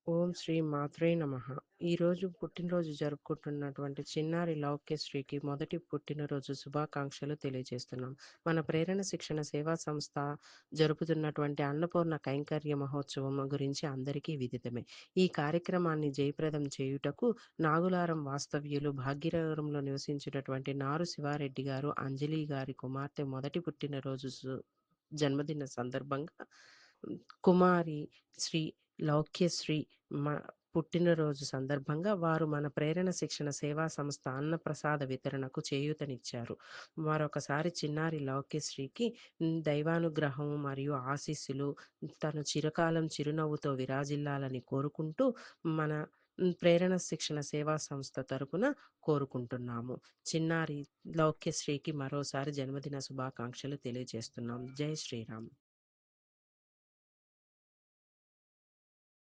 ఓం శ్రీ మాత్రే నమః. ఈరోజు పుట్టినరోజు జరుపుకుంటున్నటువంటి చిన్నారి లౌక్యశ్రీకి మొదటి పుట్టినరోజు శుభాకాంక్షలు తెలియజేస్తున్నాం. మన ప్రేరణ శిక్షణ సేవా సంస్థ జరుపుతున్నటువంటి అన్నపూర్ణ కైంకర్య మహోత్సవం గురించి అందరికీ విదితమే. ఈ కార్యక్రమాన్ని జయప్రదం చేయుటకు నాగులారం వాస్తవ్యులు భాగ్యనగరంలో నివసించేటటువంటి నారు శివారెడ్డి గారు, అంజలి గారి కుమార్తె మొదటి పుట్టినరోజు జన్మదిన సందర్భంగా కుమారి శ్రీ లౌక్యశ్రీ మ పుట్టినరోజు సందర్భంగా వారు మన ప్రేరణ శిక్షణ సేవా సంస్థ అన్నప్రసాద వితరణకు చేయూతనిచ్చారు. మరొకసారి చిన్నారి లౌక్యశ్రీకి దైవానుగ్రహం మరియు ఆశీస్సులు తను చిరకాలం చిరునవ్వుతో విరాజిల్లాలని కోరుకుంటూ మన ప్రేరణ శిక్షణ సేవా సంస్థ తరపున కోరుకుంటున్నాము. చిన్నారి లౌక్యశ్రీకి మరోసారి జన్మదిన శుభాకాంక్షలు తెలియజేస్తున్నాం. జై శ్రీరామ్.